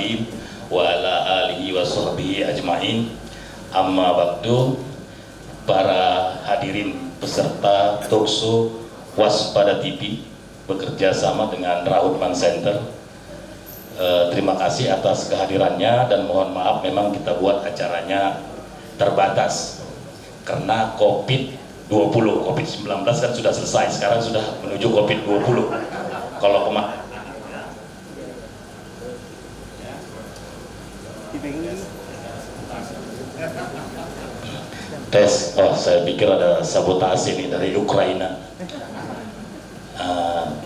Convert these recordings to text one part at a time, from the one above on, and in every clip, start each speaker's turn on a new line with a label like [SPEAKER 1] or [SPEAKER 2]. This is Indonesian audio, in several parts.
[SPEAKER 1] mursalin wa ala alihi wa sahbihi ajma'in. Amma ba'du. Para hadirin peserta talkshow Waspada TV bekerja sama dengan Rahutman Center. Terima kasih atas kehadirannya dan mohon maaf memang kita buat acaranya terbatas karena COVID-19 kan sudah selesai, sekarang sudah menuju COVID-20. Kalau tes, saya pikir ada sabotase nih dari Ukraina.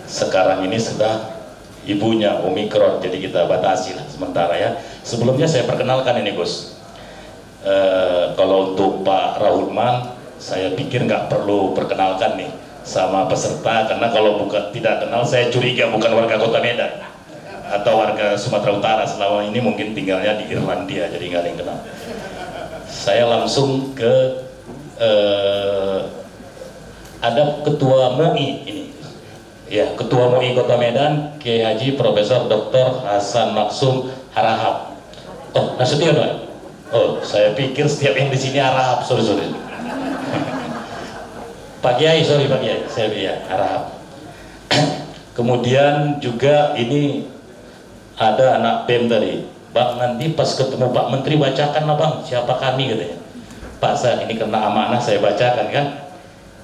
[SPEAKER 1] Sekarang ini sudah ibunya Omikron, jadi kita batasi lah sementara ya. Sebelumnya saya perkenalkan ini Gus. Kalau untuk Pak Rahutman, saya pikir nggak perlu perkenalkan nih sama peserta, karena kalau tidak kenal saya curiga bukan warga Kota Medan atau warga Sumatera Utara. Selama ini mungkin tinggalnya di Irlandia, jadi nggak ada yang kenal. Saya langsung ke ada Ketua MUI ini, ya, Ketua MUI Kota Medan, Kiai Haji Profesor Dr. Hasan Maksum Harahap. Oh, Nasution, Pak? Oh, saya pikir setiap yang di sini Arab, sorry. Pak Kiai, sorry Pak Kiai, saya ya Arab. Kemudian juga ini ada anak BEM tadi, Bang, nanti pas ketemu Pak Menteri bacakan lah Bang, siapa kami katanya. Pak, saya ini kena amanah, saya bacakan kan.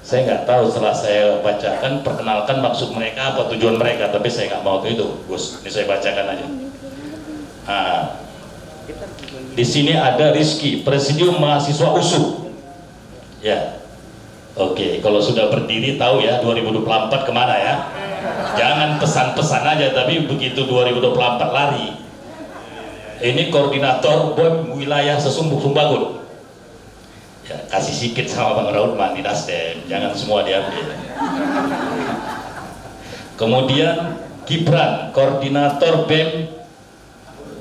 [SPEAKER 1] Saya nggak tahu setelah saya bacakan, perkenalkan maksud mereka apa tujuan mereka, tapi saya nggak mau itu Gus. Ini saya bacakan aja. Di sini ada Rizky, Presidium Mahasiswa USU. Ya, oke. Kalau sudah berdiri tahu ya 2024 kemana ya. Jangan pesan-pesan aja, tapi begitu 2024 lari. Ini koordinator BEM wilayah Sesumbagun. Ya, kasih sikit sama Bang Rahutman di Nasdem, jangan semua diambil. Kemudian Gibran, koordinator BEM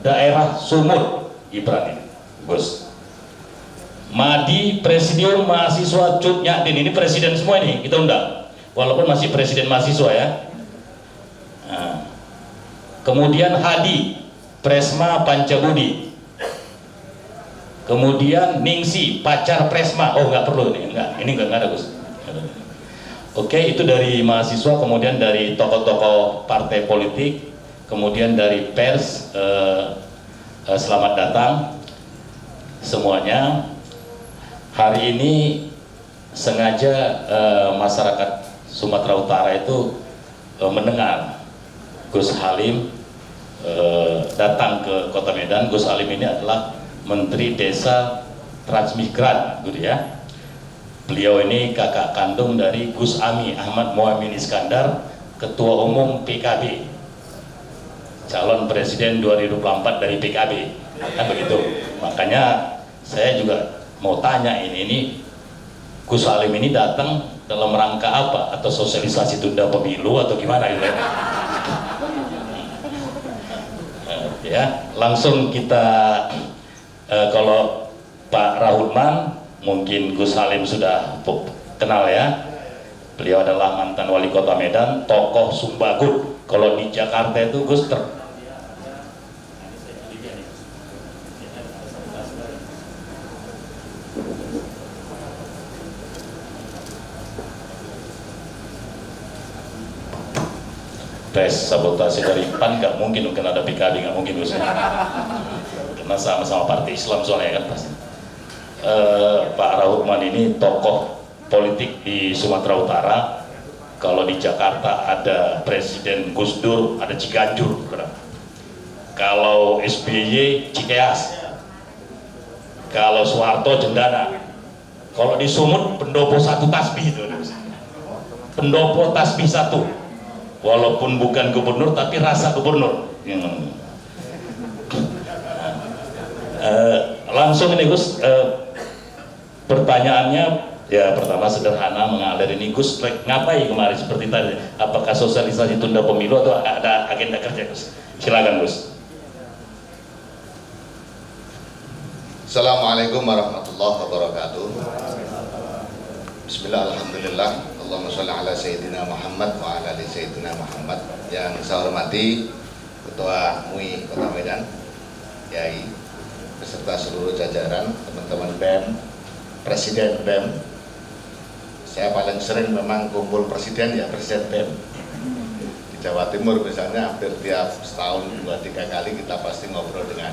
[SPEAKER 1] daerah Sumut, Gibran ini, Gus. Madi, Presidium Mahasiswa Cut Nyadin, ini presiden semua ini kita undang, walaupun masih presiden mahasiswa ya. Nah. Kemudian Hadi, Presma Pancabudi. Kemudian Ningsi, pacar Presma. Oh, nggak perlu nih, ini nggak ada Gus. Oke, itu dari mahasiswa. Kemudian dari tokoh-tokoh partai politik, kemudian dari pers. Selamat datang semuanya. Hari ini sengaja masyarakat Sumatera Utara itu mendengar Gus Halim datang ke Kota Medan. Gus Halim ini adalah Menteri Desa Transmigran, gitu ya. Beliau ini kakak kandung dari Gus Ami, Ahmad Muhammad Iskandar, Ketua Umum PKB, calon Presiden 2024 dari PKB, kan begitu. Makanya saya juga mau tanya ini Gus Halim ini datang dalam rangka apa? Atau sosialisasi tunda pemilu atau gimana gitu ya? Ya, langsung kita kalau Pak Rahutman, mungkin Gus Halim sudah kenal ya. Beliau adalah mantan wali kota Medan, tokoh Sumbagun. Kalau di Jakarta itu Gus tes sabotase dari PAN nggak mungkin ada PKB, nggak mungkin Gus. Karena sama-sama partai Islam soalnya kan pasti. Pak Rahutman ini tokoh politik di Sumatera Utara. Kalau di Jakarta ada Presiden Gus Dur, ada Ciganjur. Kalau SBY Cikeas, kalau Soeharto Jendana. Kalau di Sumut Pendopo 1 Tasbih itu, Pendopo Tasbih 1. Walaupun bukan gubernur tapi rasa gubernur. Langsung ini Gus, pertanyaannya ya pertama sederhana mengalir ini Gus, ngapain kemarin seperti tadi? Apakah sosialisasi tunda pemilu atau ada agenda kerja Gus? Silakan Gus.
[SPEAKER 2] Assalamualaikum warahmatullahi wabarakatuh. Bismillah, alhamdulillah, Allahumma sholli ala Sayyidina Muhammad wa ala ali Sayyidina Muhammad. Yang saya hormati Ketua MUI Kota Medan, Kiai, beserta seluruh jajaran, teman-teman BEM, Presiden BEM. Saya paling sering memang kumpul presiden ya, Presiden BEM. Di Jawa Timur misalnya hampir tiap setahun 2-3 kali kita pasti ngobrol dengan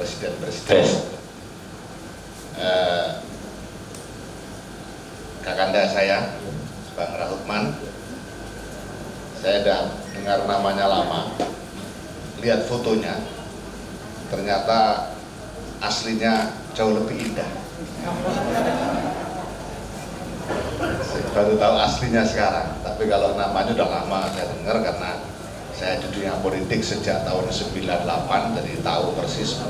[SPEAKER 2] presiden-presiden. Kakanda saya, Bang Rahutman, saya udah dengar namanya lama, lihat fotonya, ternyata aslinya jauh lebih indah. Saya baru tahu aslinya sekarang, tapi kalau namanya udah lama saya dengar karena saya di dunia politik sejak tahun 98, jadi tahu persis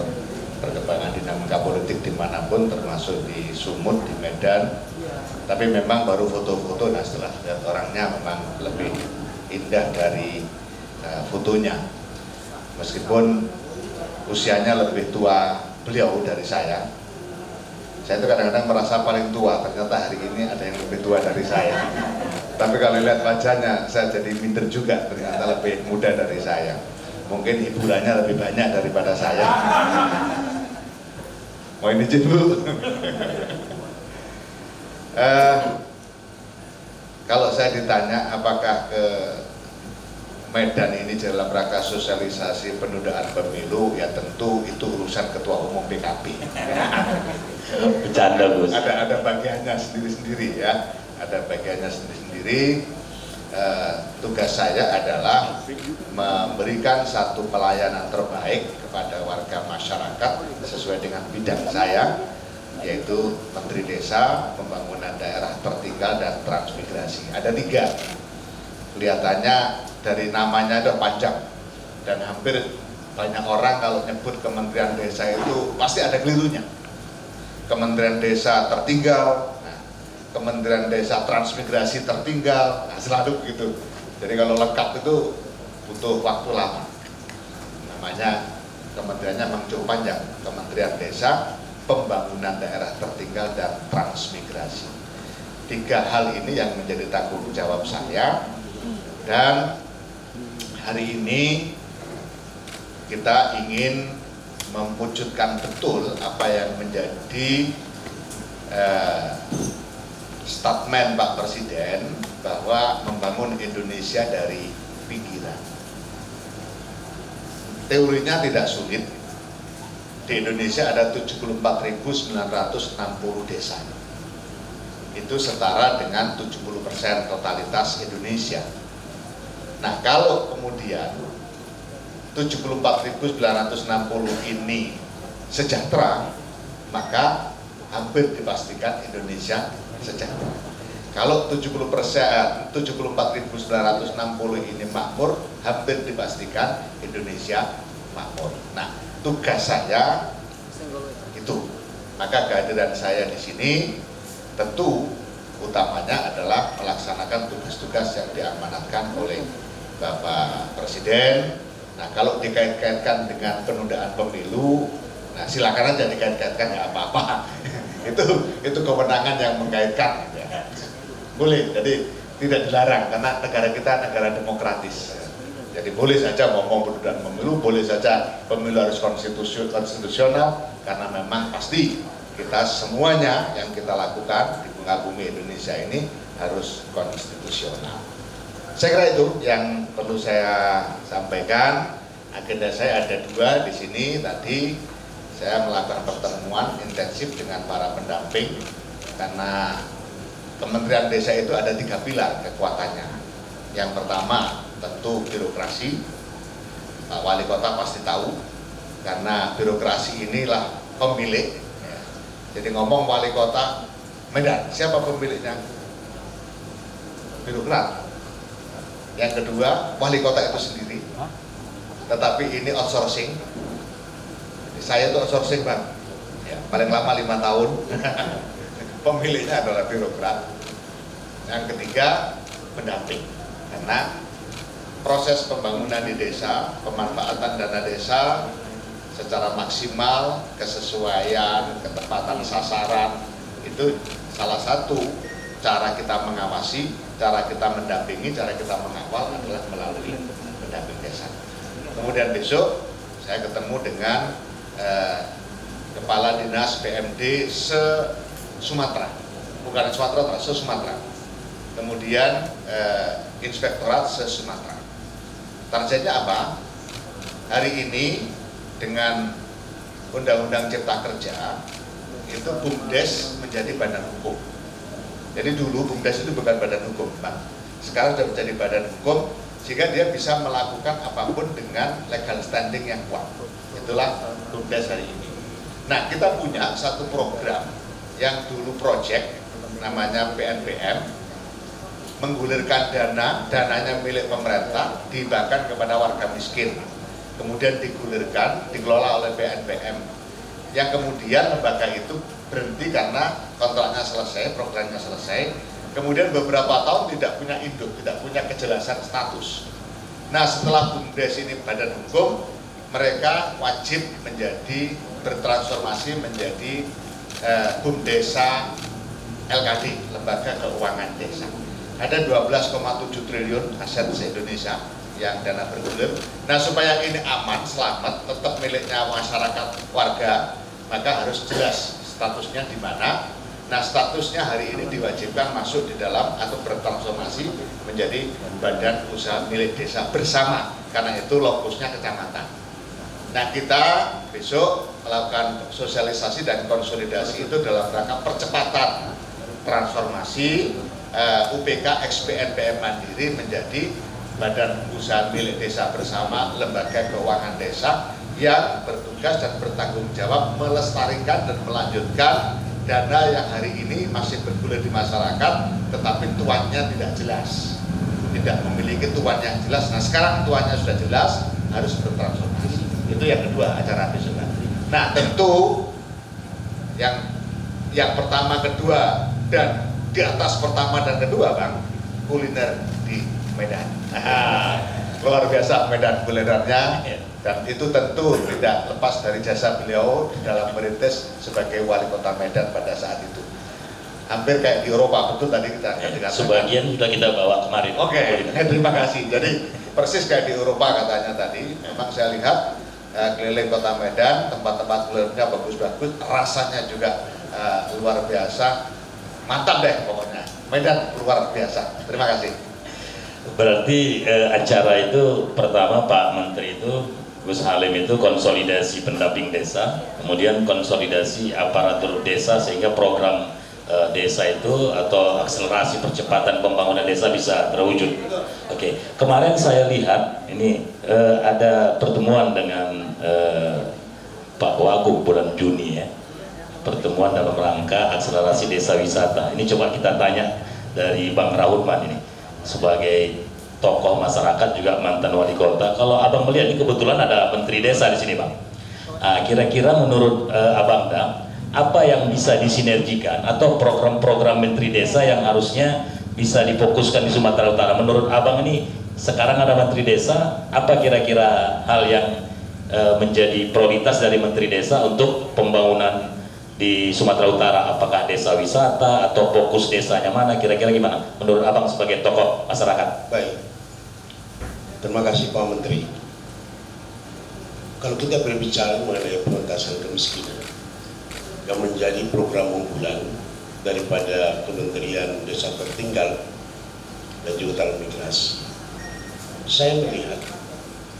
[SPEAKER 2] perkembangan dinamika politik dimanapun, termasuk di Sumut, di Medan. Tapi memang baru foto-foto, nah setelah lihat orangnya memang lebih indah dari fotonya. Meskipun usianya lebih tua beliau dari saya itu kadang-kadang merasa paling tua, ternyata hari ini ada yang lebih tua dari saya. Tapi kalau lihat wajahnya, saya jadi minder juga, ternyata lebih muda dari saya. Mungkin hiburannya lebih banyak daripada saya. Mau ini Bu. Kalau saya ditanya apakah ke Medan ini dalam rangka sosialisasi penundaan pemilu, ya tentu itu urusan Ketua Umum PKB.
[SPEAKER 1] Bercanda, Gus.
[SPEAKER 2] Ada bagiannya sendiri-sendiri ya, ada bagiannya sendiri-sendiri. Tugas saya adalah memberikan satu pelayanan terbaik kepada warga masyarakat sesuai dengan bidang saya, yaitu Menteri Desa, Pembangunan Daerah Tertinggal, dan Transmigrasi. Ada 3. Kelihatannya dari namanya udah panjang, dan hampir banyak orang kalau nyebut Kementerian Desa itu pasti ada kelirunya. Kementerian Desa Tertinggal, Kementerian Desa Transmigrasi Tertinggal, selalu begitu. Jadi kalau lengkap itu butuh waktu lama. Namanya kementeriannya memang cukup panjang, Kementerian Desa, Pembangunan Daerah Tertinggal, dan Transmigrasi. 3 hal ini yang menjadi tanggung jawab saya, dan hari ini kita ingin mewujudkan betul apa yang menjadi statement Pak Presiden bahwa membangun Indonesia dari pinggiran. Teorinya tidak sulit. Di Indonesia ada 74.960 desa. Itu setara dengan 70% totalitas Indonesia. Nah, kalau kemudian 74.960 ini sejahtera, maka hampir dipastikan Indonesia sejahtera. Kalau 74.960 ini makmur, hampir dipastikan Indonesia makmur. Nah, tugas saya itu, maka kehadiran saya di sini tentu utamanya adalah melaksanakan tugas-tugas yang diamanatkan oleh Bapak Presiden. Nah, kalau dikait-kaitkan dengan penundaan pemilu, nah silakan aja dikait-kaitkan, ya apa-apa. itu kewenangan yang mengkaitkan. Ya. Boleh, jadi tidak dilarang karena negara kita negara demokratis. Jadi boleh saja ngomong penundaan pemilu, boleh saja pemilu harus konstitusional, karena memang pasti kita semuanya yang kita lakukan di muka bumi Indonesia ini harus konstitusional. Saya kira itu yang perlu saya sampaikan. Agenda saya ada 2 di sini. Tadi saya melakukan pertemuan intensif dengan para pendamping, karena Kementerian Desa itu ada 3 pilar kekuatannya. Yang pertama tentu birokrasi. Pak Wali Kota pasti tahu, karena birokrasi inilah pemilik. Jadi ngomong Wali Kota Medan, siapa pemiliknya? Birokrat. Yang kedua, Wali Kota itu sendiri. Tetapi ini outsourcing. Saya itu outsourcing, Bang. Ya, paling lama 5 tahun. Pemiliknya adalah birokrat. Yang ketiga, pendamping. Karena proses pembangunan di desa, pemanfaatan dana desa secara maksimal, kesesuaian, ketepatan sasaran, itu salah satu cara kita mengawasi, cara kita mendampingi, cara kita mengawal adalah melalui pendamping desa. Kemudian besok saya ketemu dengan Kepala Dinas PMD se-Sumatera, bukan Sumatera, se-Sumatera. Kemudian Inspektorat se-Sumatera. Targetnya apa? Hari ini dengan Undang-Undang Cipta Kerja itu BUMDes menjadi badan hukum. Jadi dulu BUMDes itu bukan badan hukum, Pak. Sekarang sudah menjadi badan hukum, sehingga dia bisa melakukan apapun dengan legal standing yang kuat. Itulah BUMDes hari ini. Nah, kita punya satu program yang dulu project, namanya PNPM, menggulirkan dananya milik pemerintah, dihibahkan kepada warga miskin. Kemudian digulirkan, dikelola oleh PNPM. Yang kemudian lembaga itu berhenti karena kontraknya selesai, programnya selesai. Kemudian beberapa tahun tidak punya induk, tidak punya kejelasan status. Nah, setelah BUMDes ini badan hukum, mereka wajib bertransformasi menjadi BUMDesa LKD, Lembaga Keuangan Desa. Ada 12,7 triliun aset se-Indonesia yang dana bergulir. Nah, supaya ini aman, selamat, tetap miliknya masyarakat warga, maka harus jelas statusnya di mana. Nah, statusnya hari ini diwajibkan masuk di dalam atau bertransformasi menjadi badan usaha milik desa bersama, karena itu lokusnya kecamatan. Nah, kita besok melakukan sosialisasi dan konsolidasi itu dalam rangka percepatan transformasi UPK ex-PNPM Mandiri menjadi badan usaha milik desa bersama lembaga keuangan desa yang bertugas dan bertanggung jawab melestarikan dan melanjutkan dana yang hari ini masih bergulir di masyarakat, tetapi tuannya tidak jelas, tidak memiliki tuan yang jelas. Nah, sekarang tuannya sudah jelas, harus bertransformasi. Itu yang kedua acara besok nanti. Nah, tentu yang pertama, kedua, dan di atas pertama dan kedua, Bang, kuliner di Medan. Luar biasa Medan kulinernya, dan itu tentu tidak lepas dari jasa beliau dalam merintis sebagai wali kota Medan pada saat itu. Hampir kayak di Eropa, betul tadi kita dengar.
[SPEAKER 1] Sebagian sudah kita bawa kemarin.
[SPEAKER 2] Oke, terima kasih. Jadi persis kayak di Eropa katanya tadi. Memang saya lihat keliling kota Medan, tempat-tempat kulinernya bagus-bagus, rasanya juga luar biasa. Mantap deh pokoknya. Medan luar biasa. Terima kasih.
[SPEAKER 1] Berarti acara itu pertama Pak Menteri itu, Gus Halim itu konsolidasi pendamping desa, kemudian konsolidasi aparatur desa sehingga program desa itu atau akselerasi percepatan pembangunan desa bisa terwujud. Oke, kemarin saya lihat ini ada pertemuan dengan Pak Wagub bulan Juni ya, pertemuan dalam rangka akselerasi desa wisata. Ini coba kita tanya dari Bang Rahutman ini sebagai tokoh masyarakat juga mantan wali kota. Kalau abang melihat ini kebetulan ada menteri desa di sini, Bang. Kira-kira menurut abang apa yang bisa disinergikan atau program-program menteri desa yang harusnya bisa difokuskan di Sumatera Utara? Menurut abang ini sekarang ada menteri desa, apa kira-kira hal yang menjadi prioritas dari menteri desa untuk pembangunan di Sumatera Utara? Apakah desa wisata atau fokus desanya mana? Kira-kira gimana menurut abang sebagai tokoh masyarakat?
[SPEAKER 3] Baik, terima kasih Pak Menteri. Kalau kita berbicara mengenai pengentasan kemiskinan yang menjadi program unggulan daripada Kementerian Desa Tertinggal dan juga Transmigrasi, saya melihat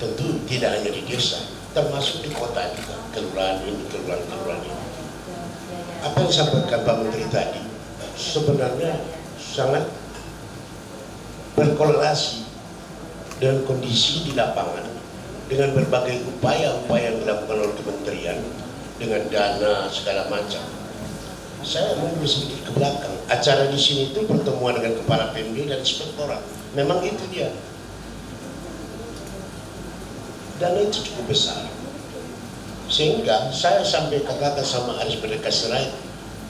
[SPEAKER 3] tentu tidak hanya di desa, termasuk di kota juga, kelurahan ini, kelurahan ini. Apa yang disampaikan Pak Menteri tadi sebenarnya sangat berkorelasi dengan kondisi di lapangan, dengan berbagai upaya-upaya yang dilakukan oleh kementerian dengan dana segala macam. Saya mundur sedikit ke belakang. Acara di sini itu pertemuan dengan kepala PMD dan inspektorat. Memang itu dia. Dana itu cukup besar. Sehingga saya sampai katakan sama Aris Merdeka Sirait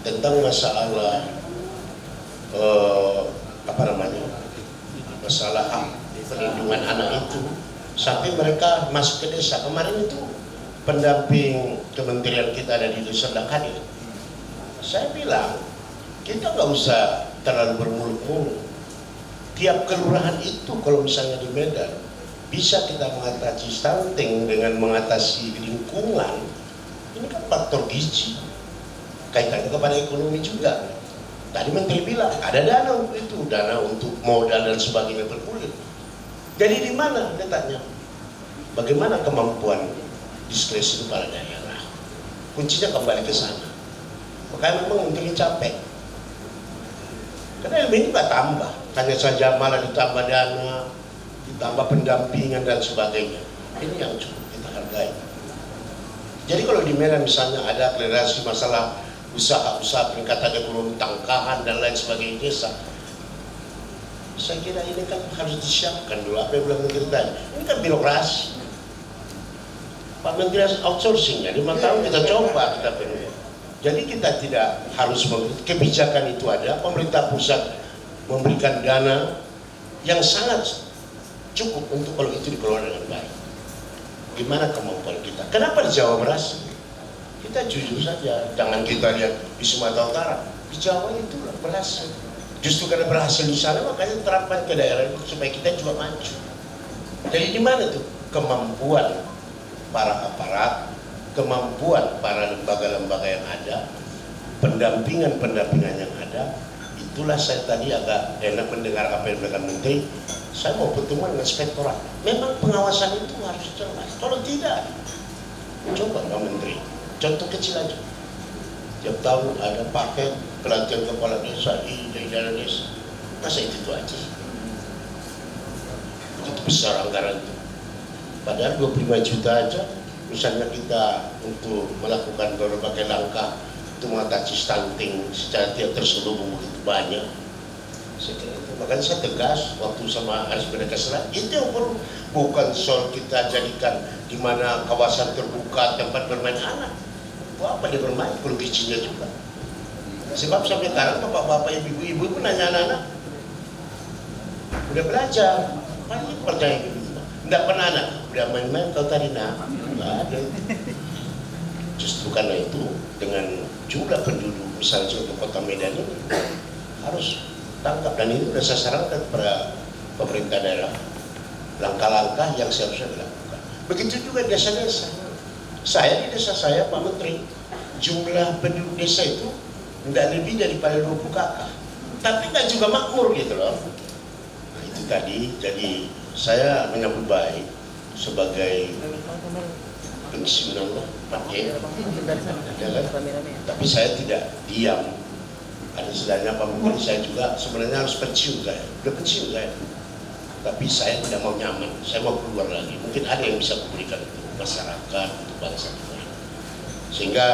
[SPEAKER 3] tentang masalah masalah perlindungan anak itu, sampai mereka masuk ke desa. Kemarin itu pendamping kementerian kita ada di desa sedang hadir. Saya bilang kita nggak usah terlalu bermuluk-muluk. Tiap kelurahan itu kalau misalnya di Medan bisa kita mengatasi stunting dengan mengatasi lingkungan, Ini kan faktor gizi, kaitannya kepada ekonomi juga. Tadi Menteri bilang ada dana untuk itu, dana untuk modal dan sebagainya bergulir. Jadi di mana letaknya? Bagaimana kemampuan diskresi kepala daerah? Kuncinya kembali ke sana. Makanya memang Menteri capek. Karena ilmu ini nggak tambah, hanya saja malah ditambah dana, ditambah pendampingan dan sebagainya. Ini yang cukup kita hargai. Jadi kalau di Medan misalnya ada akselerasi masalah usaha-usaha peningkatan ekonomi, tangkahan dan lain sebagainya desa, saya kira ini kan harus disiapkan dulu. Apa yang bilang Menteri tadi, ini kan birokrasi. Pak Menteri outsourcingnya 5 tahun kita coba, kita penuhi. Jadi kita tidak harus kebijakan itu ada, pemerintah pusat memberikan dana yang sangat cukup untuk kalau itu dikelola dengan baik. Gimana kemampuan kita? Kenapa di Jawa berhasil? Kita jujur saja, jangan kita lihat di Sumatera Utara, di Jawa itu berhasil. Justru karena berhasil di sana makanya terapkan ke daerah itu supaya kita juga maju. Jadi di mana tuh kemampuan para aparat, kemampuan para lembaga-lembaga yang ada, pendampingan yang ada. Itulah saya tadi agak enak mendengar apa yang dikatakan Menteri. Saya mau pertemuan dengan inspektorat. Memang pengawasan itu harus jelas. Kalau tidak, coba Pak Menteri, contoh kecil aja. Tiap tahun ada paket pelatihan kepala desa dari dana desa. Masa itu aja? Begitu besar anggaran itu. Padahal 25 juta aja. Misalnya kita untuk melakukan berbagai langkah untuk mengatasi stunting secara tidak terselubung begitu banyak. Makanya saya tegas waktu sama Aris Merdeka Selatan, itu yang perlu, bukan soal kita jadikan di mana kawasan terbuka tempat bermain anak. Apa dia bermain? Perlu gizinya juga. Sebab sampai sekarang bapak-bapak, ibu-ibu pun nanya anak-anak, udah belajar, pasti percaya gitu. Tidak pernah anak, udah main-main kau tadi nak. Nggak ada. Justru karena itu dengan jumlah penduduk misalnya untuk kota Medan ini harus tangkap, dan ini sudah saya sarankan kepada pemerintah daerah langkah-langkah yang seharusnya dilakukan. Begitu juga desa-desa. Saya di desa saya Pak Menteri, jumlah penduduk desa itu tidak lebih daripada 20 kakak, tapi nggak juga makmur gitu loh. Nah, itu tadi, jadi saya menyambut baik sebagai pensiunan Pak ya, tapi saya tidak diam. Ada sedangnya Pak Menteri, saya juga sebenarnya harus pensiun saya, udah pensiun saya, tapi saya tidak mau nyaman, saya mau keluar lagi. Mungkin ada yang bisa memberikan untuk masyarakat, untuk bangsa kita. Sehingga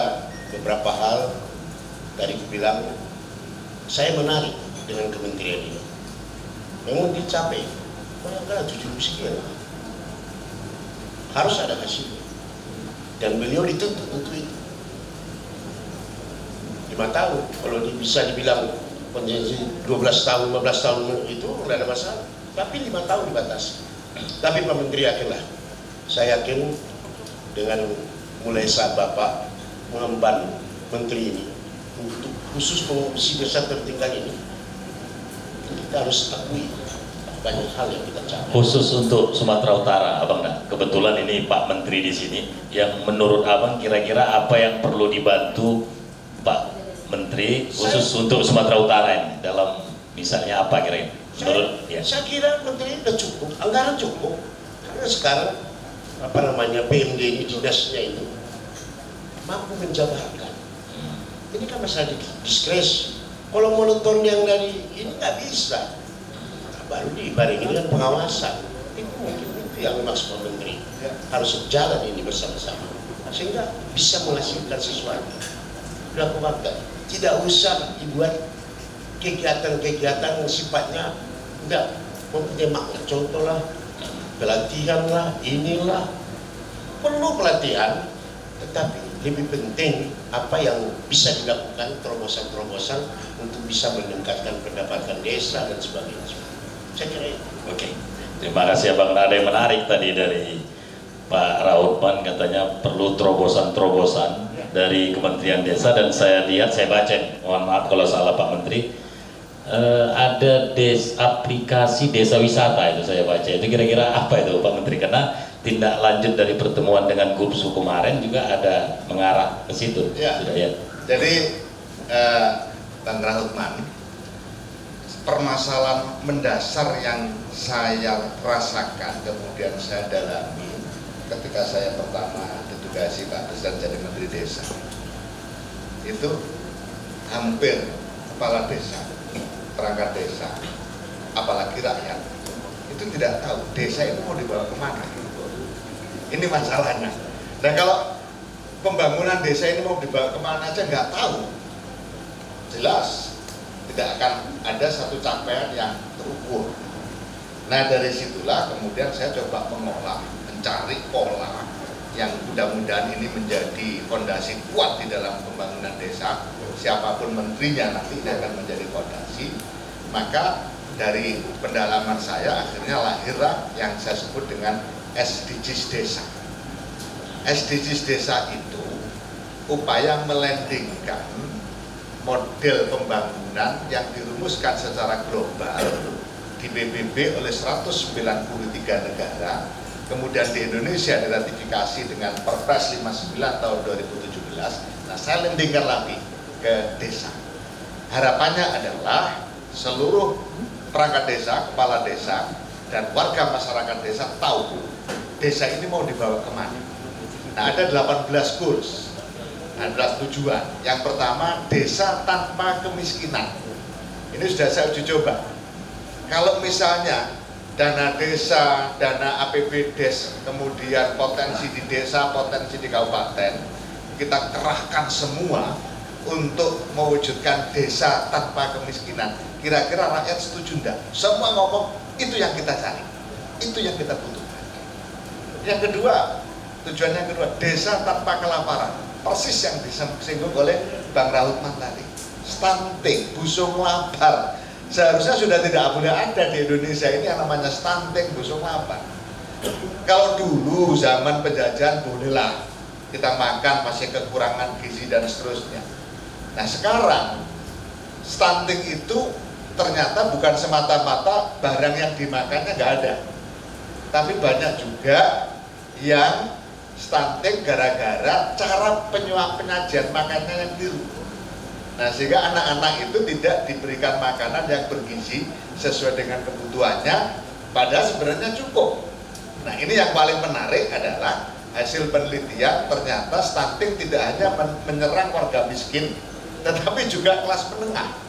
[SPEAKER 3] beberapa hal tadi aku bilang, saya menarik dengan kementerian ini. Memang dicapai, bayangkan 70 sekian, harus ada hasilnya. Dan beliau dituntut untuk itu 5 tahun. Kalau bisa dibilang 12 tahun, 15 tahun itu tidak ada masalah. Tapi 5 tahun dibatasi. Tapi Pak Menteri yakinlah, saya yakin dengan mulai saat Bapak mengemban Menteri ini untuk khusus pengungsi desa tertinggal ini, kita harus akui banyak hal yang kita capai.
[SPEAKER 1] Khusus untuk Sumatera Utara, Abang, nah, kebetulan ini Pak Menteri di sini, yang menurut Abang kira-kira apa yang perlu dibantu Pak Menteri khusus untuk Sumatera Utara ini, dalam misalnya apa kira-kira?
[SPEAKER 3] Saya kira Menteri sudah cukup, anggaran cukup, karena sekarang PMD ini dinasnya itu mampu menjabarkan. Ini kan masalah diskresi. Kalau monoton yang dari ini nggak bisa. Baru dibarengi dengan pengawasan. Itu mungkin itu yang dimaksud Pak Menteri. Harus jalan ini bersama-sama sehingga bisa menghasilkan sesuatu. Lakukan. Tidak usah dibuat kegiatan-kegiatan yang sifatnya enggak mempunyai makna. Contohlah pelatihan lah, inilah perlu pelatihan, tetapi lebih penting apa yang bisa dilakukan, terobosan-terobosan untuk bisa meningkatkan pendapatan desa dan sebagainya. Saya kira itu.
[SPEAKER 1] Oke, terima kasih Abang. Ada yang menarik tadi dari Pak Rautman, katanya perlu terobosan-terobosan dari Kementerian Desa, dan saya lihat, saya baca, mohon maaf kalau salah Pak Menteri, ada aplikasi desa wisata itu saya baca. Itu kira-kira apa itu Pak Menteri? Karena tindak lanjut dari pertemuan dengan Gupsu kemarin juga ada mengarah ke situ.
[SPEAKER 2] Ya.
[SPEAKER 1] Sudah ya.
[SPEAKER 2] Jadi Bang Rahutman, permasalahan mendasar yang saya rasakan kemudian saya dalami ketika saya pertama ditugasi Pak Presiden jadi Menteri Desa, itu hampir kepala desa, perangkat desa, apalagi rakyat itu tidak tahu desa itu mau dibawa kemana. Ini masalahnya. Dan kalau pembangunan desa ini mau dibawa kemana aja nggak tahu, jelas tidak akan ada satu capaian yang terukur. Nah dari situlah kemudian saya coba mengolah, mencari pola yang mudah-mudahan ini menjadi fondasi kuat di dalam pembangunan desa. Siapapun menterinya nanti ini akan menjadi fondasi. Maka dari pendalaman saya akhirnya lahirlah yang saya sebut dengan SDGs desa. SDGs desa itu upaya melandingkan model pembangunan yang dirumuskan secara global di PBB oleh 193 negara, kemudian di Indonesia diratifikasi dengan Perpres 59 tahun 2017. Nah, saya landingkan lagi ke desa. Harapannya adalah seluruh perangkat desa, kepala desa, dan warga masyarakat desa tahu desa ini mau dibawa kemana. Nah, ada 18 goals, adalah tujuan. Yang pertama, desa tanpa kemiskinan. Ini sudah saya uji coba. Kalau misalnya dana desa, dana APBDes, kemudian potensi di desa, potensi di kabupaten, kita kerahkan semua untuk mewujudkan desa tanpa kemiskinan. Kira-kira rakyat setuju enggak? Semua ngomong, itu yang kita cari, itu yang kita butuhkan. Yang kedua, tujuan yang kedua, desa tanpa kelaparan. Persis yang disinggung oleh Bang Rahutman tadi. Stunting, busung lapar. Seharusnya sudah tidak boleh ada di Indonesia ini yang namanya stunting, busung lapar. Kalau dulu zaman penjajahan bolehlah kita makan masih kekurangan gizi dan seterusnya. Nah sekarang stunting itu ternyata bukan semata-mata barang yang dimakannya nggak ada, tapi banyak juga yang stunting gara-gara cara penyajian makanannya yang keliru. Nah sehingga anak-anak itu tidak diberikan makanan yang bergizi sesuai dengan kebutuhannya, padahal sebenarnya cukup. Nah ini yang paling menarik adalah hasil penelitian, ternyata stunting tidak hanya menyerang warga miskin, tetapi juga kelas menengah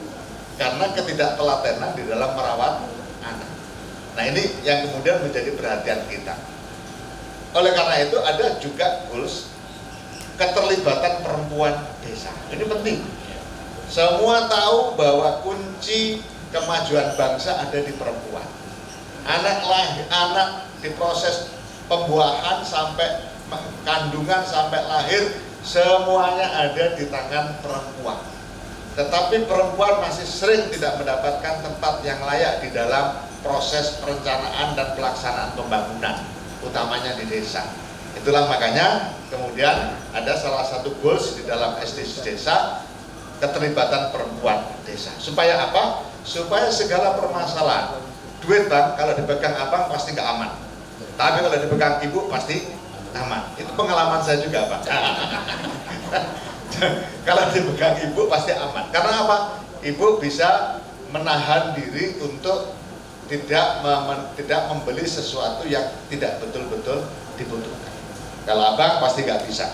[SPEAKER 2] karena ketidaktelatenan di dalam merawat anak. Nah ini yang kemudian menjadi perhatian kita. Oleh karena itu ada juga goals keterlibatan perempuan desa. Ini penting. Semua tahu bahwa kunci kemajuan bangsa ada di perempuan. Anak di proses pembuahan sampai kandungan sampai lahir semuanya ada di tangan perempuan. Tetapi perempuan masih sering tidak mendapatkan tempat yang layak di dalam proses perencanaan dan pelaksanaan pembangunan, utamanya di desa. Itulah makanya kemudian ada salah satu goals di dalam SDGs desa, keterlibatan perempuan desa. Supaya apa? Supaya segala permasalahan, duit bang kalau dipegang abang pasti nggak aman, tapi kalau dipegang ibu pasti aman. Itu pengalaman saya juga pak. Kalau dipegang ibu pasti aman. Karena apa? Ibu bisa menahan diri untuk tidak membeli sesuatu yang tidak betul-betul dibutuhkan. Kalau abang pasti nggak bisa.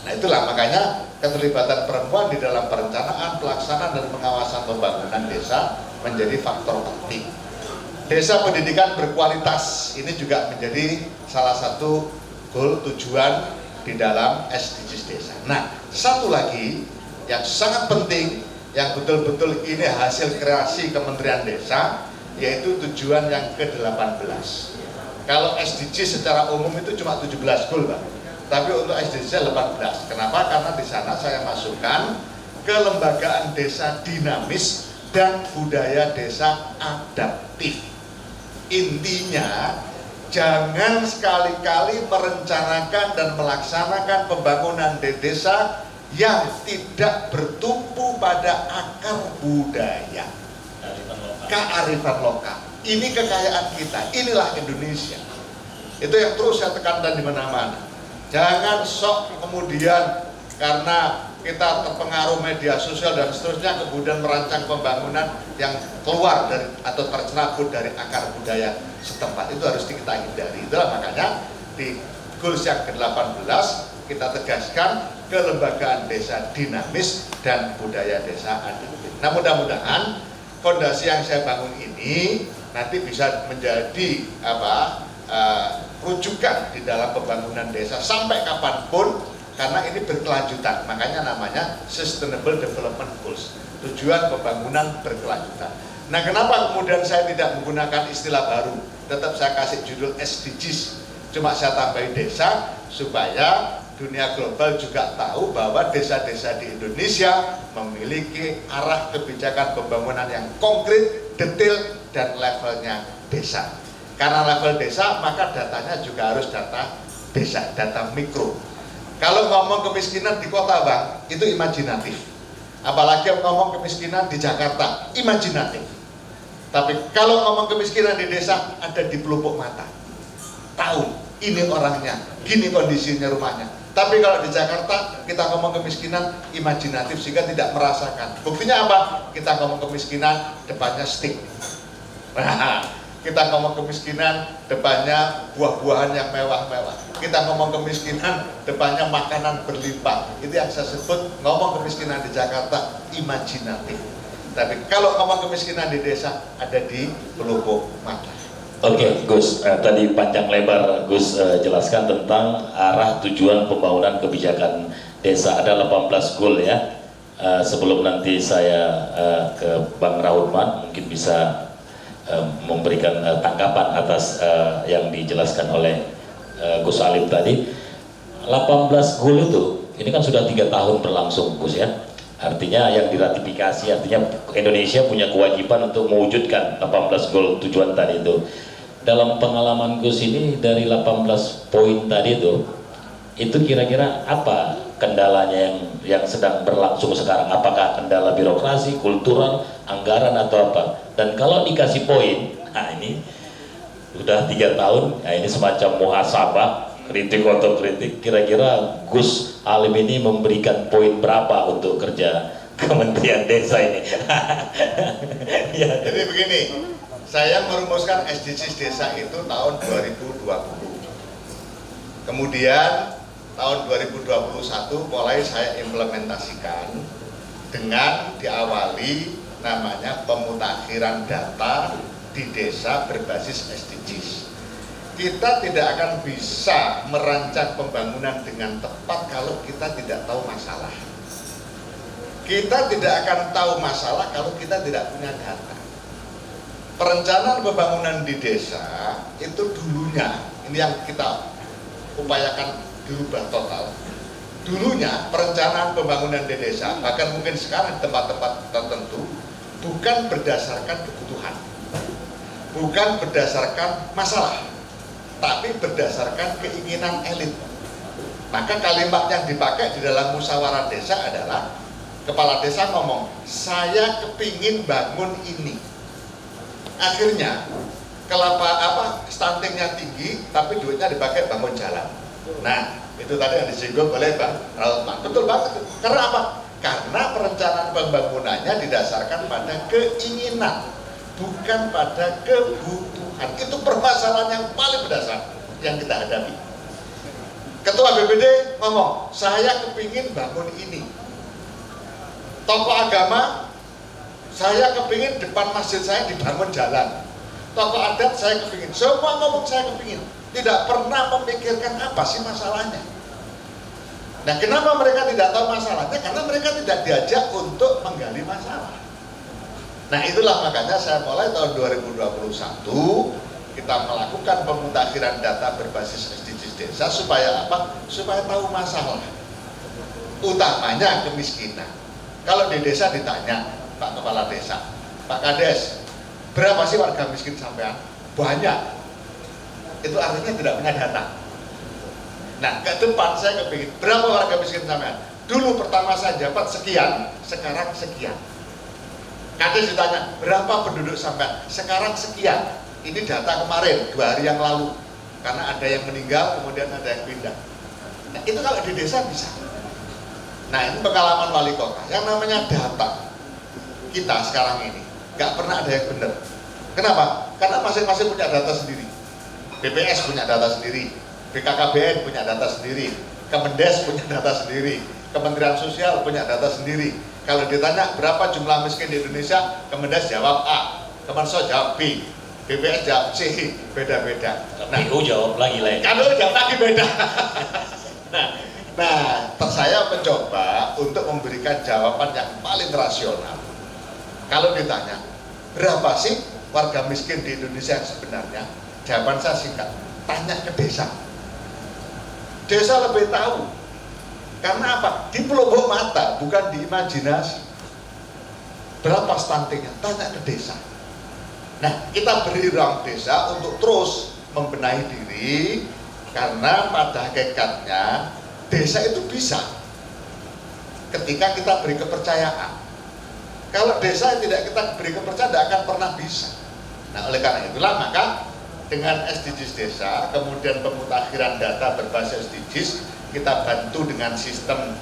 [SPEAKER 2] Nah itulah makanya keterlibatan perempuan di dalam perencanaan, pelaksanaan, dan pengawasan pembangunan desa menjadi faktor penting. Desa pendidikan berkualitas ini juga menjadi salah satu goal tujuan di dalam SDGs desa. Nah satu lagi yang sangat penting, yang betul-betul ini hasil kreasi Kementerian Desa, yaitu tujuan yang ke-18. Kalau SDGs secara umum itu cuma 17 goal, Pak. Tapi untuk SDGs 18. Kenapa? Karena di sana saya masukkan kelembagaan desa dinamis dan budaya desa adaptif. Intinya, jangan sekali-kali merencanakan dan melaksanakan pembangunan di desa yang tidak bertumpu pada akar budaya. Kearifan lokal. Ini kekayaan kita, inilah Indonesia. Itu yang terus saya tekankan di mana-mana. Jangan sok kemudian karena kita terpengaruh media sosial dan seterusnya kemudian merancang pembangunan yang keluar dari atau tercerabut dari akar budaya setempat. Itu harus kita hindari. Itulah makanya di goals yang ke-18 kita tegaskan kelembagaan desa dinamis dan budaya desa adaptif. Nah, mudah-mudahan fondasi yang saya bangun ini nanti bisa menjadi rujukan di dalam pembangunan desa sampai kapanpun, karena ini berkelanjutan. Makanya namanya Sustainable Development Goals, tujuan pembangunan berkelanjutan. Nah, kenapa kemudian saya tidak menggunakan istilah baru, tetap saya kasih judul SDGs, cuma saya tambahin desa supaya dunia global juga tahu bahwa desa-desa di Indonesia memiliki arah kebijakan pembangunan yang konkret, detail, dan levelnya desa. Karena level desa, maka datanya juga harus data desa, data mikro. Kalau ngomong kemiskinan di kota, Bang, itu imajinatif. Apalagi ngomong kemiskinan di Jakarta, imajinatif. Tapi kalau ngomong kemiskinan di desa, ada di pelupuk mata. Tahu, ini orangnya, gini kondisinya rumahnya. Tapi kalau di Jakarta, kita ngomong kemiskinan imajinatif sehingga tidak merasakan. Buktinya apa? Kita ngomong kemiskinan, depannya stick. Nah, kita ngomong kemiskinan, depannya buah-buahan yang mewah-mewah. Kita ngomong kemiskinan, depannya makanan berlimpah. Itu yang saya sebut ngomong kemiskinan di Jakarta, imajinatif. Tapi kalau ngomong kemiskinan di desa, ada di pelupuk mata.
[SPEAKER 1] Oke, Gus, tadi panjang lebar Gus jelaskan tentang arah tujuan pembangunan kebijakan desa. Ada 18 goal ya. Sebelum nanti saya ke Bang Rahutman, mungkin bisa memberikan tanggapan atas yang dijelaskan oleh Gus Alim tadi. 18 goal itu, ini kan sudah 3 tahun berlangsung, Gus ya. Artinya yang diratifikasi, artinya Indonesia punya kewajiban untuk mewujudkan 18 goal tujuan tadi itu. Dalam pengalaman Gus ini dari 18 poin tadi itu kira-kira apa kendalanya yang sedang berlangsung sekarang? Apakah kendala birokrasi, kultural, anggaran atau apa? Dan kalau dikasih poin, nah ini udah 3 tahun, nah ini semacam muhasabah, kritik otokritik. Kira-kira Gus Alim ini memberikan poin berapa untuk kerja Kementerian Desa ini?
[SPEAKER 2] Ya. Jadi begini, saya merumuskan SDGs desa itu tahun 2020. Kemudian tahun 2021 mulai saya implementasikan dengan diawali namanya pemutakhiran data di desa berbasis SDGs. Kita tidak akan bisa merancang pembangunan dengan tepat kalau kita tidak tahu masalah. Kita tidak akan tahu masalah kalau kita tidak punya data. Perencanaan pembangunan di desa itu dulunya, ini yang kita upayakan dirubah total. Dulunya perencanaan pembangunan di desa, bahkan mungkin sekarang di tempat-tempat tertentu, bukan berdasarkan kebutuhan, bukan berdasarkan masalah, tapi berdasarkan keinginan elit. Maka kalimat yang dipakai di dalam musyawarah desa adalah kepala desa ngomong, saya kepingin bangun ini. Akhirnya stuntingnya tinggi, tapi duitnya dipakai bangun jalan. Nah, itu tadi yang disinggung oleh Bang Rahutman. Betul banget. Karena apa? Karena perencanaan pembangunannya didasarkan pada keinginan, bukan pada kebutuhan. Itu permasalahan yang paling mendasar yang kita hadapi. Ketua BPD ngomong, saya kepingin bangun ini. Tokoh agama, saya kepingin depan masjid saya dibangun jalan. Tokoh adat saya kepingin, semua ngomong saya kepingin. Tidak pernah memikirkan apa sih masalahnya. Nah, kenapa mereka tidak tahu masalahnya? Karena mereka tidak diajak untuk menggali masalah. Nah, itulah makanya saya mulai tahun 2021 kita melakukan pemutakhiran data berbasis SDGs desa supaya apa? Supaya tahu masalah. Utamanya kemiskinan. Kalau di desa ditanya, Pak Kepala Desa, Pak Kades, berapa sih warga miskin sampean? Banyak. Itu artinya tidak punya data. Nah, ke depan saya kepingin, berapa warga miskin sampean? Dulu pertama saya dapat sekian, sekarang sekian. Kades ditanya, berapa penduduk sampean? Sekarang sekian. Ini data kemarin, 2 hari yang lalu. karena ada yang meninggal kemudian ada yang pindah. Nah, itu kalau di desa bisa. Nah, ini pengalaman wali kota. Yang namanya data kita sekarang ini nggak pernah ada yang benar. Kenapa? Karena masing-masing punya data sendiri. BPS punya data sendiri, BKKBN punya data sendiri, Kemendes punya data sendiri, Kementerian Sosial punya data sendiri. Kalau ditanya berapa jumlah miskin di Indonesia, Kemendes jawab A, Kemensos jawab B, BPS jawab C, beda-beda.
[SPEAKER 1] KPU jawab lagi lain.
[SPEAKER 2] Kalau jawab lagi beda. Nah, saya mencoba untuk memberikan jawaban yang paling rasional. Kalau ditanya, berapa sih warga miskin di Indonesia yang sebenarnya? Jawaban saya singkat, tanya ke desa. Desa lebih tahu. Karena apa? Di pelupuk mata, bukan di imajinasi. Berapa stuntingnya? Tanya ke desa. Nah, kita beri ruang desa untuk terus membenahi diri, karena pada hakikatnya desa itu bisa ketika kita beri kepercayaan. Kalau desa yang tidak kita beri kepercayaan tidak akan pernah bisa. Nah, oleh karena itulah maka dengan SDGs desa, kemudian pemutakhiran data berbasis SDGs, kita bantu dengan sistem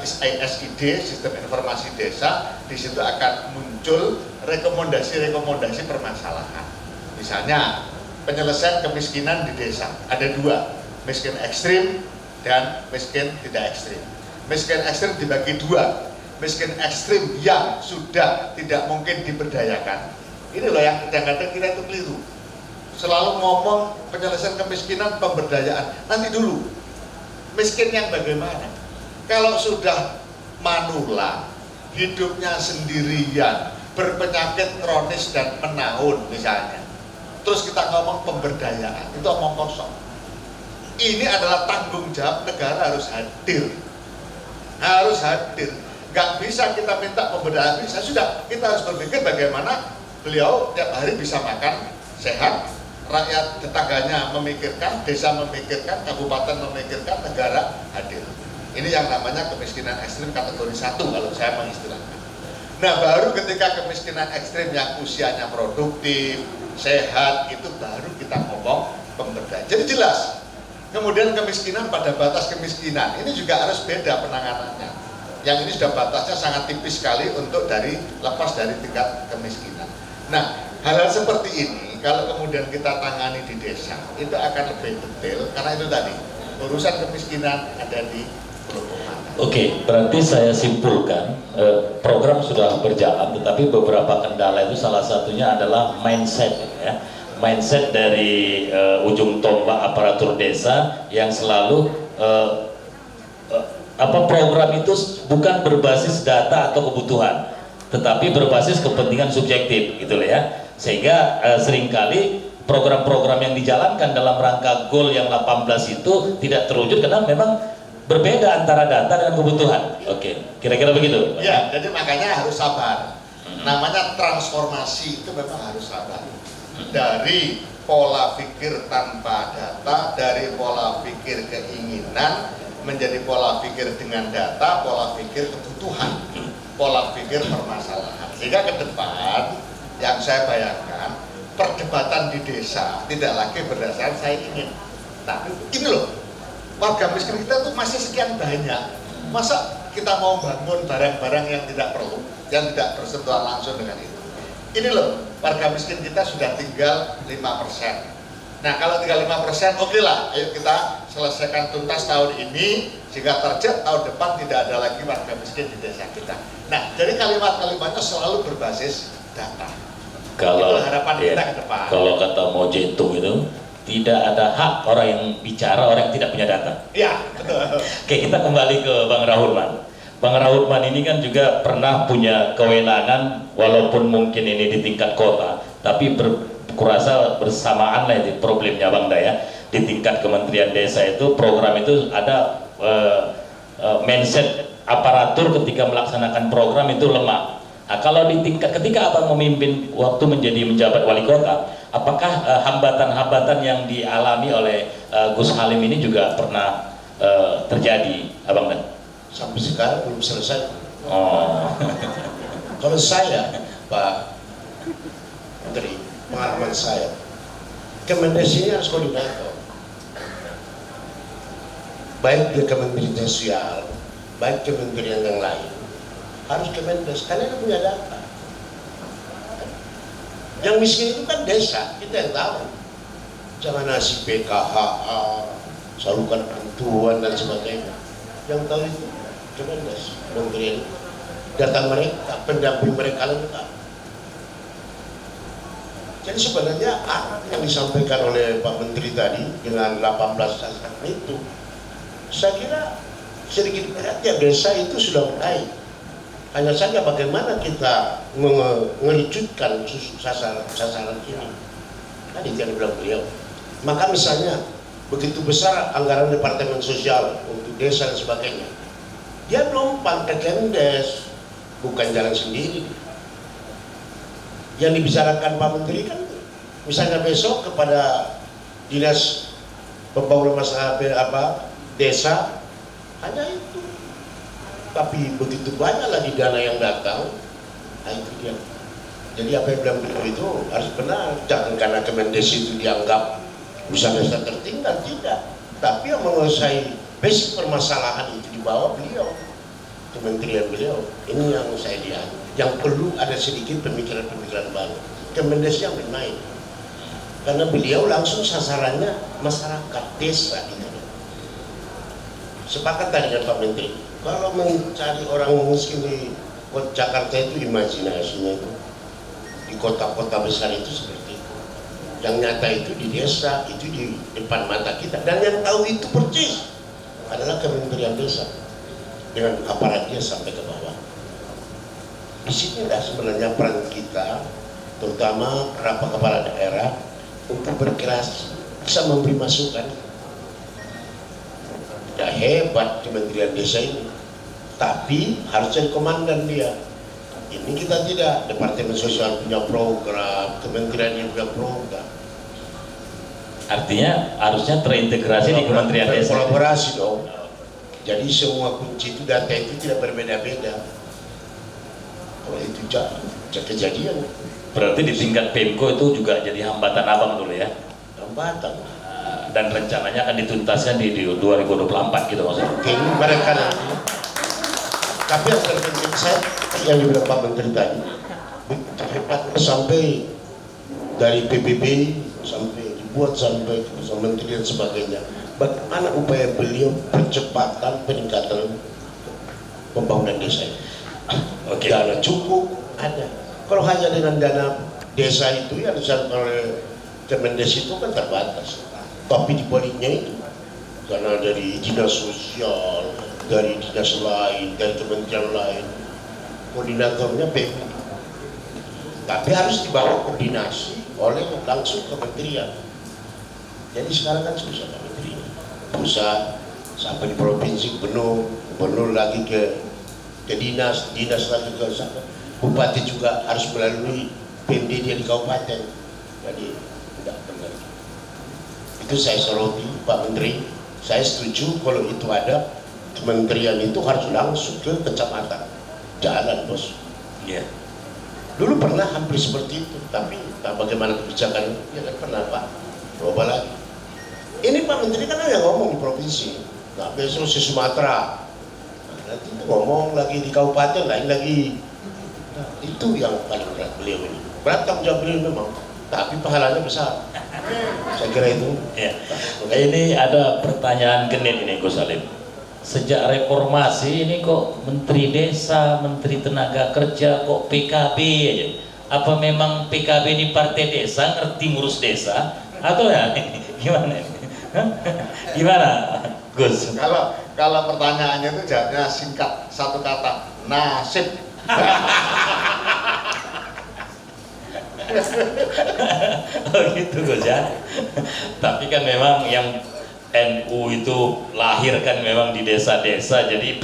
[SPEAKER 2] SID, sistem informasi desa. Di situ akan muncul rekomendasi-rekomendasi permasalahan. Misalnya penyelesaian kemiskinan di desa ada dua, miskin ekstrim dan miskin tidak ekstrim. Miskin ekstrim dibagi dua, miskin ekstrim yang sudah tidak mungkin diberdayakan. Ini loh yang kadang-kadang kita itu keliru. Selalu ngomong penyelesaian kemiskinan, pemberdayaan. Nanti dulu, miskin yang bagaimana? Kalau sudah manula, hidupnya sendirian, berpenyakit kronis dan menahun misalnya, terus kita ngomong pemberdayaan, itu omong kosong. Ini adalah tanggung jawab negara, harus hadir. Harus hadir. Gak bisa kita minta pemberdayaan, bisa sudah. Kita harus berpikir bagaimana beliau tiap hari bisa makan sehat, rakyat tetangganya memikirkan, desa memikirkan, kabupaten memikirkan, negara hadir. Ini yang namanya kemiskinan ekstrim kategori 1 kalau saya mengistilahkan. Nah, baru ketika kemiskinan ekstrim yang usianya produktif, sehat, itu baru kita ngomong pemberdayaan. Jadi jelas. Kemudian kemiskinan pada batas kemiskinan, ini juga harus beda penanganannya. Yang ini sudah batasnya sangat tipis sekali untuk lepas dari tingkat kemiskinan. Nah, hal-hal seperti ini kalau kemudian kita tangani di desa, itu akan lebih detail, karena itu tadi, urusan kemiskinan ada di pelupuk mata.
[SPEAKER 1] Oke, berarti saya simpulkan, program sudah berjalan, tetapi beberapa kendala itu salah satunya adalah mindset, ya. Mindset dari ujung tombak aparatur desa yang selalu program itu bukan berbasis data atau kebutuhan, tetapi berbasis kepentingan subjektif, gitu loh ya. Sehingga seringkali program-program yang dijalankan dalam rangka goal yang 18 itu tidak terwujud karena memang berbeda antara data dan kebutuhan. Oke, kira-kira begitu.
[SPEAKER 2] Ya, jadi makanya harus sabar. Namanya transformasi itu memang harus sabar. Dari pola pikir tanpa data, dari pola pikir keinginan menjadi pola pikir dengan data, pola pikir kebutuhan, pola pikir permasalahan. Sehingga ke depan yang saya bayangkan, perdebatan di desa tidak lagi berdasarkan saya ingin. Tapi ini loh, warga miskin kita tuh masih sekian banyak. Masa kita mau bangun barang-barang yang tidak perlu, yang tidak bersentuhan langsung dengan itu. Ini loh, warga miskin kita sudah tinggal 5%. Nah, kalau tinggal 5%, oke lah, ayo kita selesaikan tuntas tahun ini, sehingga target tahun depan tidak ada lagi warga miskin di desa kita. Nah, jadi kalimat-kalimatnya selalu berbasis data.
[SPEAKER 1] Kalau
[SPEAKER 2] itu harapan kita ke depan.
[SPEAKER 1] Kalau kata Mao Zedong itu, tidak ada hak orang yang bicara, orang yang tidak punya data.
[SPEAKER 2] Iya, betul.
[SPEAKER 1] Oke, kita kembali ke Bang Rahurman. Bang Rahurman ini kan juga pernah punya kewenangan, walaupun mungkin ini di tingkat kota, tapi kurasa bersamaan lah itu problemnya Bang Daya. Di tingkat Kementerian Desa itu, program itu ada mindset aparatur ketika melaksanakan program itu lemah. Nah, kalau di tingkat ketika Abang memimpin waktu menjabat wali kota, apakah hambatan-hambatan yang dialami oleh Gus Halim ini juga pernah terjadi, Abang Dan?
[SPEAKER 3] Sampai sekarang belum selesai.
[SPEAKER 1] Oh.
[SPEAKER 3] Kalau saya, Pak Menteri, pengalaman saya, Kemendes ini harus koordinator. baik di Kementerian Sosial, baik kementerian yang lain, harus Kemendes, karena dia punya data. Yang miskin itu kan desa, kita yang tahu. Jangan nasi PKHA, saluran bantuan dan sebagainya. Yang tahu itu Kemendes, kementerian. Data mereka, pendamping mereka lengkap. Jadi sebenarnya apa yang disampaikan oleh Pak Menteri tadi dengan 18 sasaran itu, saya kira sedikit berat ya, desa itu sudah mulai. Hanya saja bagaimana kita mengerucutkan sasaran ini. Tadi yang bilang beliau. Maka misalnya begitu besar anggaran Departemen Sosial untuk desa dan sebagainya, dia numpang ke Kemdes, bukan jalan sendiri. Yang dibicarakan Pak Menteri kan, misalnya besok kepada Dinas Pembangunan Desa, hanya itu. Tapi begitu banyak lagi dana yang datang, nah itu dia. Jadi apa yang bilang beliau itu harus benar. Jangan karena Kemendes itu dianggap usaha desa tertinggal, tidak. Tapi yang menguasai basic permasalahan itu di bawah beliau, kementerian beliau. Ini yang saya lihat, yang perlu ada sedikit pemikiran-pemikiran baru. Kemendes yang bermain, karena beliau langsung sasarannya masyarakat desa gitu. Sepakat tadi dengan Pak Menteri, kalau mencari orang miskin di Jakarta itu imajinasinya itu di kota-kota besar itu seperti itu. Yang nyata itu di desa, itu di depan mata kita, dan yang tahu itu persis adalah Kementerian Desa dengan aparatnya sampai ke bawah. Di sinilah sebenarnya peran kita, terutama para kepala daerah, untuk berkreasi, bisa memberi masukan. Tidak hebat Kementerian Desa ini, tapi harus jadi komandan dia. Ini kita tidak, Departemen Sosial punya program, kementerian yang punya program.
[SPEAKER 1] Artinya harusnya terintegrasi di Kementerian Desa.
[SPEAKER 3] Kolaborasi dong. Jadi semua kunci itu, data itu tidak berbeda-beda. Kalau itu kejadian.
[SPEAKER 1] Berarti di tingkat Pemko itu juga jadi hambatan abang dulu ya?
[SPEAKER 3] Hambatan.
[SPEAKER 1] Dan rencananya akan dituntaskan di 2024 gitu maksudnya?
[SPEAKER 3] Oke, mereka nanti. Tapi yang terpenting saya, yang dibilang Pak Menteri tadi, sampai dari PBB sampai dibuat sampai ke Menteri dan sebagainya. Bagaimana upaya beliau percepatan peningkatan pembangunan desa ini?
[SPEAKER 1] Oke.
[SPEAKER 3] Dana cukup ada. Kalau hanya dengan dana desa itu yang disampaikan oleh Kemendes itu kan terbatas. Tapi di baliknya itu, karena dari dinas sosial, dari dinas lain, dari kementerian lain, koordinatornya PB. Tapi harus dibawa koordinasi oleh langsung kementerian. Jadi sekarang kan susah kementerian. Pusat sampai di provinsi, gubernur lagi ke dinas lagi ke sana. Bupati juga harus melalui PMD dia di kabupaten. Jadi tidak benar. Itu saya soroti Pak Menteri. Saya setuju kalau itu ada kementerian itu harus langsung ke kecamatan, jalan bos.
[SPEAKER 1] Iya.
[SPEAKER 3] Dulu pernah hampir seperti itu, tapi bagaimana kebijakan? Ya kan pernah Pak. Coba lagi. Ini Pak Menteri kan yang ngomong di provinsi. Nah besok di Sumatera. Nah, nanti ngomong lagi di kabupaten lain lagi. Nah, itu yang paling berat beliau ini. Berat tanggung jawab beliau memang, tapi pahalanya besar. Saya kira itu.
[SPEAKER 1] Ya. Ini ada pertanyaan genit ini Gus Salim. Sejak reformasi ini kok Menteri Desa, Menteri Tenaga Kerja kok PKB aja. Apa memang PKB ini partai desa, ngerti ngurus desa? Atau ya gimana? Gimana Gus?
[SPEAKER 2] Kalau pertanyaannya itu jawabnya singkat, satu kata, nasib.
[SPEAKER 1] Oh gitu Gus ya. Tapi kan memang yang NU itu lahir kan memang di desa-desa. Jadi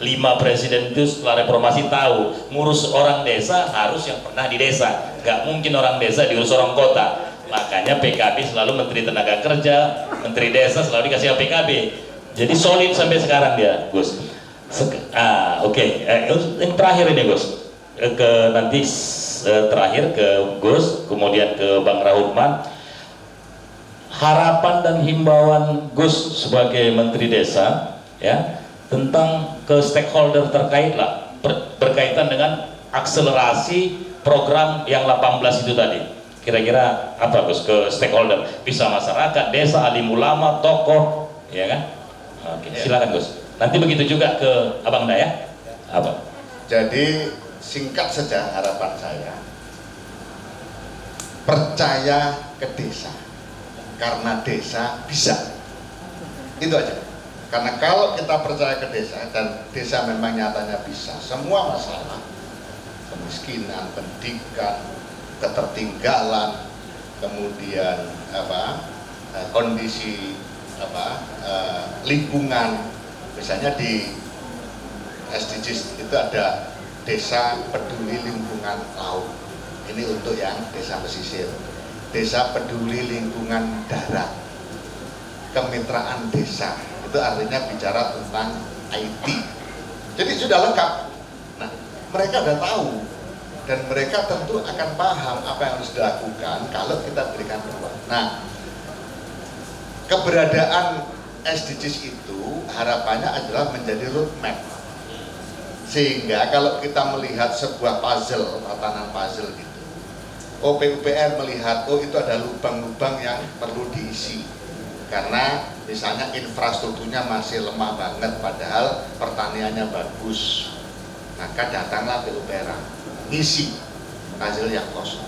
[SPEAKER 1] lima presiden itu setelah reformasi tahu ngurus orang desa harus yang pernah di desa. Gak mungkin orang desa diurus orang kota. Makanya PKB selalu Menteri Tenaga Kerja, Menteri Desa selalu dikasih PKB. Jadi solid sampai sekarang dia Gus. Oke. Yang terakhir ini Gus. Nanti terakhir ke Gus, kemudian ke Bang Rahutman. harapan dan himbauan Gus sebagai Menteri Desa ya tentang ke stakeholder terkait lah berkaitan dengan akselerasi program yang 18 itu tadi. Kira-kira apa Gus ke stakeholder? Bisa masyarakat, desa, alim ulama, tokoh, ya kan? Oke, silakan Gus. Nanti begitu juga ke Abang Daya. Apa?
[SPEAKER 2] Jadi singkat saja harapan saya, percaya ke desa, karena desa bisa. Itu aja. Karena kalau kita percaya ke desa dan desa memang nyatanya bisa, semua masalah kemiskinan, pendidikan, ketertinggalan, kemudian kondisi lingkungan, misalnya di SDGs itu ada desa peduli lingkungan laut, ini untuk yang desa pesisir, desa peduli lingkungan darat, kemitraan desa, itu artinya bicara tentang IT, jadi sudah lengkap. Nah, mereka sudah tahu dan mereka tentu akan paham apa yang harus dilakukan kalau kita berikan ruang. Nah, keberadaan SDGs itu harapannya adalah menjadi roadmap, sehingga kalau kita melihat sebuah puzzle, tatanan puzzle gitu, PUPR melihat itu ada lubang-lubang yang perlu diisi karena misalnya infrastrukturnya masih lemah banget padahal pertaniannya bagus, maka datanglah PUPR ngisi puzzle yang kosong,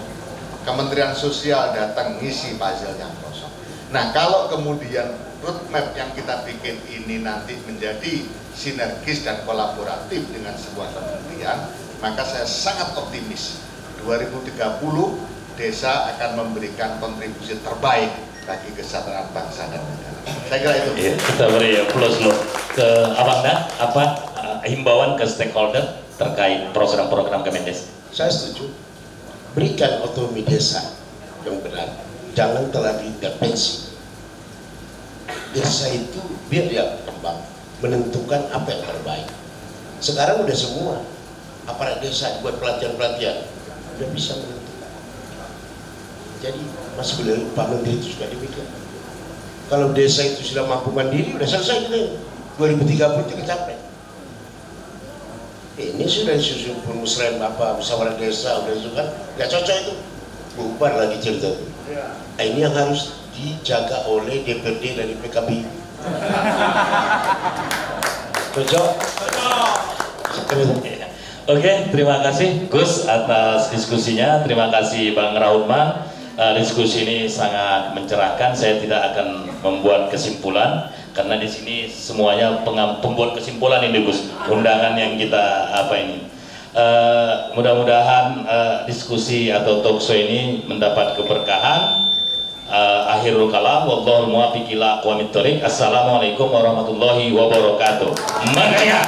[SPEAKER 2] Kementerian Sosial datang ngisi puzzle yang kosong. Nah, kalau kemudian roadmap yang kita bikin ini nanti menjadi sinergis dan kolaboratif dengan sebuah kementerian, maka saya sangat optimis 2030 desa akan memberikan kontribusi terbaik bagi kesejahteraan bangsa dan negara. Saya kira itu.
[SPEAKER 1] Ya, kita beri plus loh ke Abang Dan, apa himbauan ke stakeholder terkait program-program Kemendes?
[SPEAKER 3] Saya setuju. Berikan otonomi desa yang benar. Jangan terlalu intervensi. Desa itu biar dia berkembang, menentukan apa yang terbaik. Sekarang udah semua aparat desa buat pelatihan-pelatihan udah bisa menentukan. Jadi Mas beliau Pak Menteri itu juga demikian. Kalau desa itu sudah mampu mandiri, udah selesai kita 2030 kita capai. Ini sudah disusun permusyawaratan apa musyawarah desa udah itu kan nggak cocok itu, bubar lagi cerita itu. Nah, ini yang harus dijaga oleh DPRD dari PKB. Cocok?
[SPEAKER 1] Oke, terima kasih Gus atas diskusinya. Terima kasih Bang Rahutman. Diskusi ini sangat mencerahkan. Saya tidak akan membuat kesimpulan karena di sini semuanya pembuat kesimpulan ini Gus. Undangan yang kita ini. Mudah-mudahan diskusi atau talkshow ini mendapat keberkahan. Akhirul kalam, wallahul muwaffiq ila aqwamit thoriq. Assalamualaikum warahmatullahi wabarakatuh. Merdeka!